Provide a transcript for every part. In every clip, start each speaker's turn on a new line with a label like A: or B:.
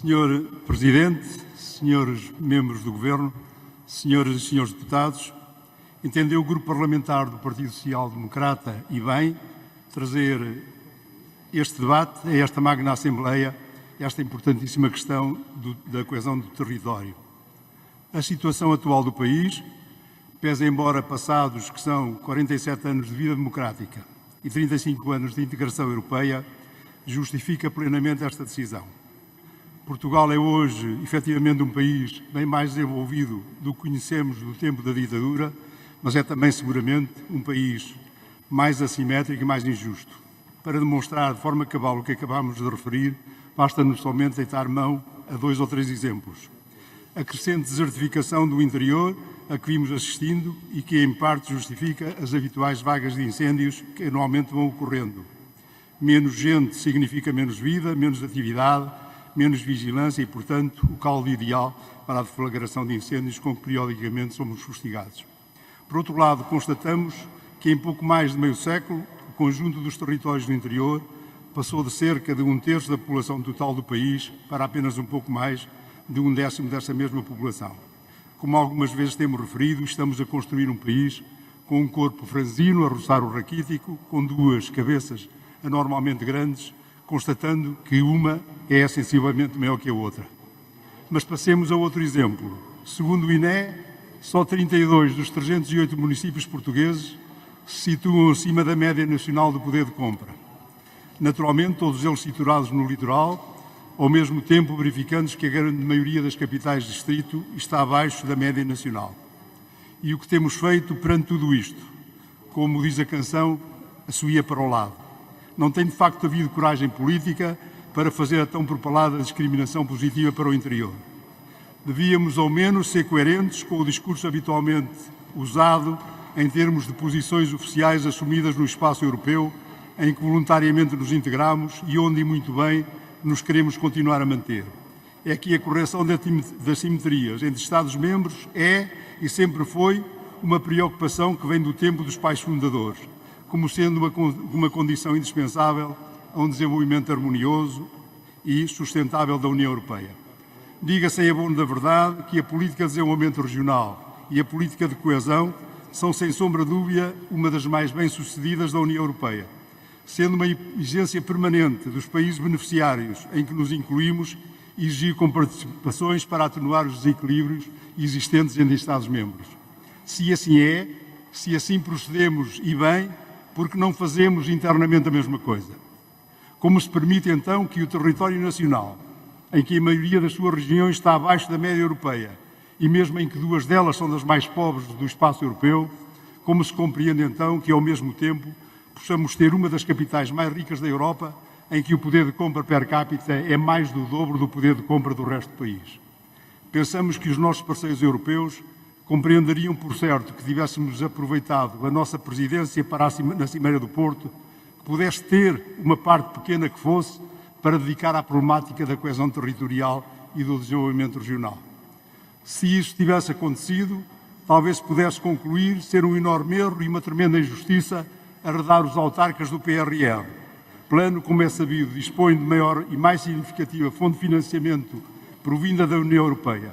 A: Senhor Presidente, senhores membros do Governo, senhoras e senhores deputados, entendeu o Grupo Parlamentar do Partido Social Democrata e bem trazer este debate a esta magna Assembleia, esta importantíssima questão da coesão do território. A situação atual do país, pese embora passados que são 47 anos de vida democrática e 35 anos de integração europeia, justifica plenamente esta decisão. Portugal é hoje, efetivamente, um país bem mais desenvolvido do que conhecemos do tempo da ditadura, mas é também, seguramente, um país mais assimétrico e mais injusto. Para demonstrar de forma cabal o que acabámos de referir, basta-nos somente deitar mão a 2 ou 3 exemplos. A crescente desertificação do interior a que vimos assistindo e que, em parte, justifica as habituais vagas de incêndios que anualmente vão ocorrendo. Menos gente significa menos vida, menos atividade, menos vigilância e, portanto, o caldo ideal para a deflagração de incêndios com que periodicamente somos fustigados. Por outro lado, constatamos que em pouco mais de meio século, o conjunto dos territórios do interior passou de cerca de 1/3 da população total do país para apenas um pouco mais de 1/10 dessa mesma população. Como algumas vezes temos referido, estamos a construir um país com um corpo franzino a roçar o raquítico, com 2 cabeças anormalmente grandes, constatando que uma é sensivelmente maior que a outra. Mas passemos a outro exemplo. Segundo o INE, só 32 dos 308 municípios portugueses se situam acima da média nacional do poder de compra. Naturalmente, todos eles situados no litoral, ao mesmo tempo verificando-se que a grande maioria das capitais de distrito está abaixo da média nacional. E o que temos feito perante tudo isto? Como diz a canção, assobia para o lado. Não tem de facto havido coragem política para fazer a tão propalada discriminação positiva para o interior. Devíamos, ao menos, ser coerentes com o discurso habitualmente usado em termos de posições oficiais assumidas no espaço europeu, em que voluntariamente nos integramos e onde, e muito bem, nos queremos continuar a manter. É que a correção das simetrias entre Estados-membros é e sempre foi uma preocupação que vem do tempo dos pais fundadores, como sendo uma condição indispensável a um desenvolvimento harmonioso e sustentável da União Europeia. Diga-se em abono da verdade que a política de desenvolvimento regional e a política de coesão são, sem sombra de dúvida, uma das mais bem-sucedidas da União Europeia, sendo uma exigência permanente dos países beneficiários em que nos incluímos exigir com participações para atenuar os desequilíbrios existentes entre Estados-membros. Se assim é, se assim procedemos e bem, porque não fazemos internamente a mesma coisa? Como se permite, então, que o território nacional, em que a maioria das suas regiões está abaixo da média europeia, e mesmo em que 2 delas são das mais pobres do espaço europeu, como se compreende, então, que, ao mesmo tempo, possamos ter uma das capitais mais ricas da Europa, em que o poder de compra per capita é mais do dobro do poder de compra do resto do país? Pensamos que os nossos parceiros europeus compreenderiam, por certo, que tivéssemos aproveitado a nossa presidência na Cimeira do Porto, que pudesse ter uma parte pequena que fosse para dedicar à problemática da coesão territorial e do desenvolvimento regional. Se isso tivesse acontecido, talvez pudesse concluir ser um enorme erro e uma tremenda injustiça arredar os autarcas do PRR. Plano, como é sabido, dispõe de maior e mais significativa fonte de financiamento provinda da União Europeia.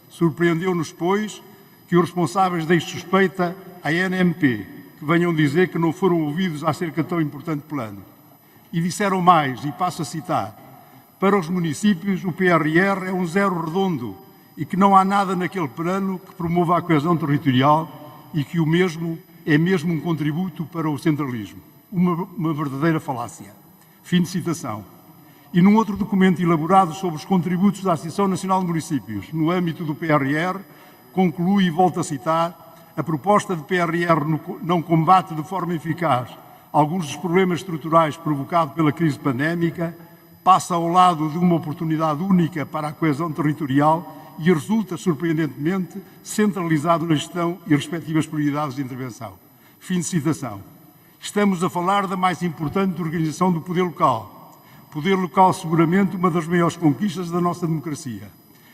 A: Surpreendeu-nos, pois, que os responsáveis deem suspeita à NMP, que venham dizer que não foram ouvidos acerca de tão importante plano. E disseram mais, e passo a citar, para os municípios o PRR é um zero redondo e que não há nada naquele plano que promova a coesão territorial e que o mesmo é mesmo um contributo para o centralismo. Uma verdadeira falácia. Fim de citação. E num outro documento elaborado sobre os contributos da Associação Nacional de Municípios, no âmbito do PRR, conclui, e volto a citar, a proposta de PRR não combate de forma eficaz alguns dos problemas estruturais provocados pela crise pandémica, passa ao lado de uma oportunidade única para a coesão territorial e resulta, surpreendentemente, centralizado na gestão e respectivas prioridades de intervenção. Fim de citação. Estamos a falar da mais importante organização do poder local. Poder local, seguramente, uma das maiores conquistas da nossa democracia.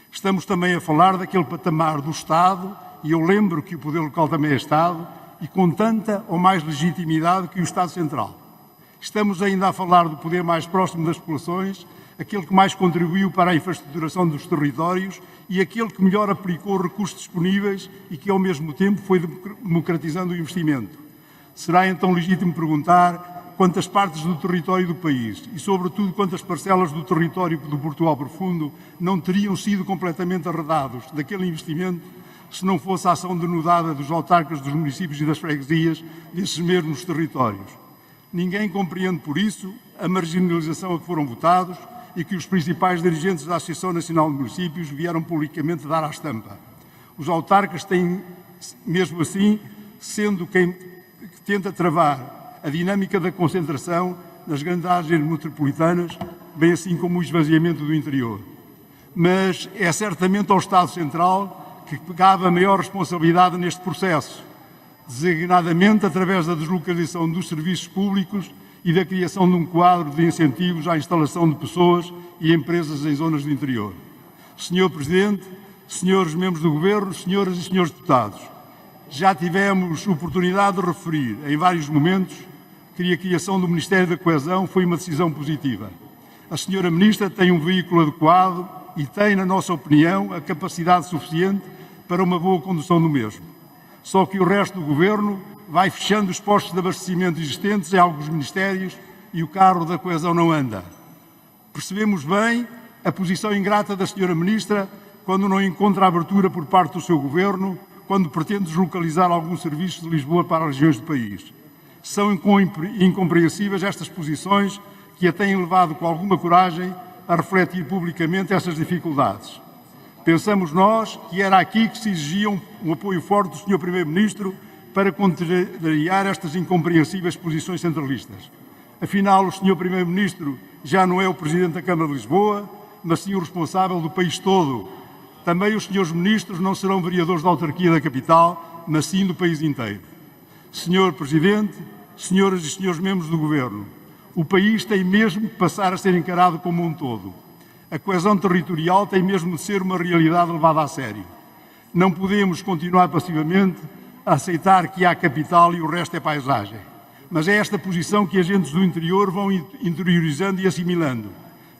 A: Estamos também a falar daquele patamar do Estado, e eu lembro que o poder local também é Estado, e com tanta ou mais legitimidade que o Estado Central. Estamos ainda a falar do poder mais próximo das populações, aquele que mais contribuiu para a infraestruturação dos territórios e aquele que melhor aplicou recursos disponíveis e que, ao mesmo tempo, foi democratizando o investimento. Será então legítimo perguntar quantas partes do território do país e, sobretudo, quantas parcelas do território do Portugal Profundo não teriam sido completamente arredados daquele investimento se não fosse a ação denudada dos autarcas dos municípios e das freguesias desses mesmos territórios. Ninguém compreende, por isso, a marginalização a que foram votados e que os principais dirigentes da Associação Nacional de Municípios vieram publicamente dar à estampa. Os autarcas têm, mesmo assim, sendo quem tenta travar a dinâmica da concentração nas grandes áreas metropolitanas, bem assim como o esvaziamento do interior. Mas é certamente ao Estado Central que cabe a maior responsabilidade neste processo, designadamente através da deslocalização dos serviços públicos e da criação de um quadro de incentivos à instalação de pessoas e empresas em zonas do interior. Senhor Presidente, senhores membros do Governo, senhoras e senhores deputados, já tivemos oportunidade de referir em vários momentos que a criação do Ministério da Coesão foi uma decisão positiva. A senhora Ministra tem um veículo adequado e tem, na nossa opinião, a capacidade suficiente para uma boa condução do mesmo. Só que o resto do Governo vai fechando os postos de abastecimento existentes em alguns ministérios e o carro da coesão não anda. Percebemos bem a posição ingrata da senhora Ministra quando não encontra abertura por parte do seu Governo, quando pretende deslocalizar alguns serviços de Lisboa para as regiões do país. São incompreensíveis estas posições que a têm levado com alguma coragem a refletir publicamente essas dificuldades. Pensamos nós que era aqui que se exigia um apoio forte do Sr. Primeiro-Ministro para contrariar estas incompreensíveis posições centralistas. Afinal, o Sr. Primeiro-Ministro já não é o Presidente da Câmara de Lisboa, mas sim o responsável do país todo. Também os senhores Ministros não serão vereadores da autarquia da capital, mas sim do país inteiro. Senhor Presidente, senhoras e senhores membros do Governo, o país tem mesmo que passar a ser encarado como um todo. A coesão territorial tem mesmo de ser uma realidade levada a sério. Não podemos continuar passivamente a aceitar que há capital e o resto é paisagem. Mas é esta posição que agentes do interior vão interiorizando e assimilando.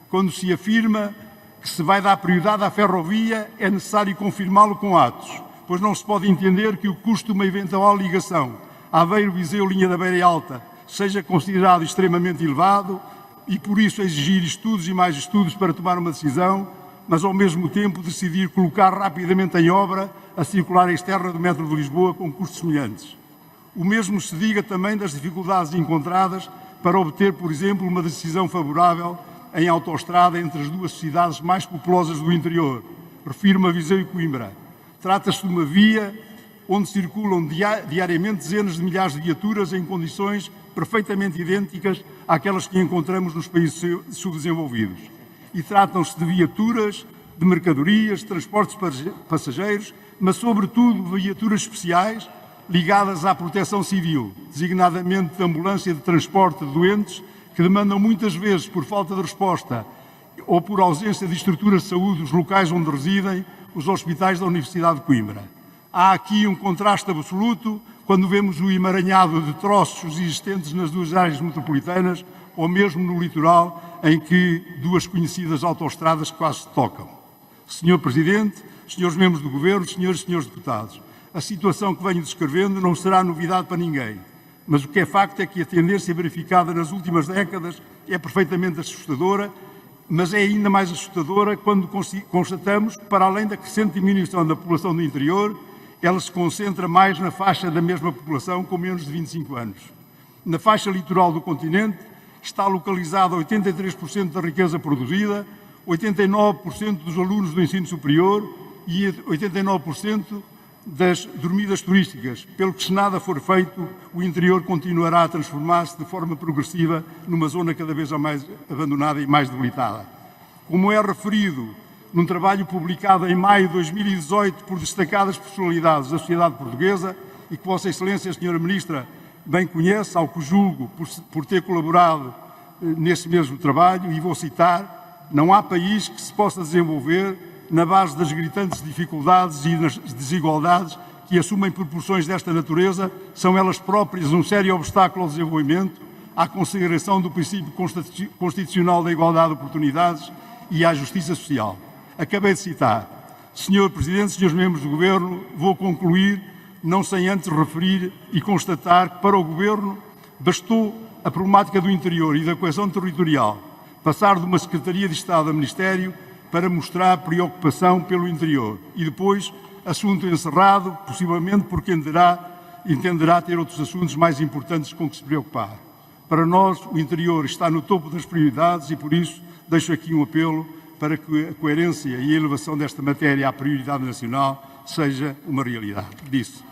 A: Quando se afirma que se vai dar prioridade à ferrovia, é necessário confirmá-lo com atos, pois não se pode entender que o custo de uma eventual ligação Aveiro-Viseu, linha da Beira Alta, seja considerado extremamente elevado e, por isso, exigir estudos e mais estudos para tomar uma decisão, mas, ao mesmo tempo, decidir colocar rapidamente em obra a circular externa do metro de Lisboa com custos semelhantes. O mesmo se diga também das dificuldades encontradas para obter, por exemplo, uma decisão favorável em autoestrada entre as duas cidades mais populosas do interior. Refiro-me a Viseu e Coimbra. Trata-se de uma via onde circulam diariamente dezenas de milhares de viaturas em condições perfeitamente idênticas àquelas que encontramos nos países subdesenvolvidos. E tratam-se de viaturas, de mercadorias, de transportes passageiros, mas, sobretudo, viaturas especiais ligadas à proteção civil, designadamente de ambulância de transporte de doentes, que demandam muitas vezes, por falta de resposta ou por ausência de estruturas de saúde dos locais onde residem, os hospitais da Universidade de Coimbra. Há aqui um contraste absoluto quando vemos o emaranhado de troços existentes nas duas áreas metropolitanas ou mesmo no litoral, em que duas conhecidas autoestradas quase se tocam. Senhor Presidente, senhores membros do Governo, senhoras e senhores deputados, a situação que venho descrevendo não será novidade para ninguém, mas o que é facto é que a tendência verificada nas últimas décadas é perfeitamente assustadora, mas é ainda mais assustadora quando constatamos que, para além da crescente diminuição da população do interior, ela se concentra mais na faixa da mesma população com menos de 25 anos. Na faixa litoral do continente está localizada 83% da riqueza produzida, 89% dos alunos do ensino superior e 89% das dormidas turísticas. Pelo que, se nada for feito, o interior continuará a transformar-se de forma progressiva numa zona cada vez mais abandonada e mais debilitada. Como é referido num trabalho publicado em maio de 2018 por destacadas personalidades da sociedade portuguesa e que Vossa Excelência, Sra. Ministra, bem conhece, ao que julgo por ter colaborado nesse mesmo trabalho, e vou citar: não há país que se possa desenvolver na base das gritantes dificuldades e das desigualdades que assumem proporções desta natureza, são elas próprias um sério obstáculo ao desenvolvimento, à consagração do princípio constitucional da igualdade de oportunidades e à justiça social. Acabei de citar. Senhor Presidente, senhores membros do Governo, vou concluir, não sem antes referir e constatar que para o Governo bastou a problemática do interior e da coesão territorial, passar de uma Secretaria de Estado a Ministério para mostrar preocupação pelo interior e depois, assunto encerrado, possivelmente porque entenderá ter outros assuntos mais importantes com que se preocupar. Para nós, o interior está no topo das prioridades e, por isso, deixo aqui um apelo para que a coerência e a elevação desta matéria à prioridade nacional seja uma realidade. Disse.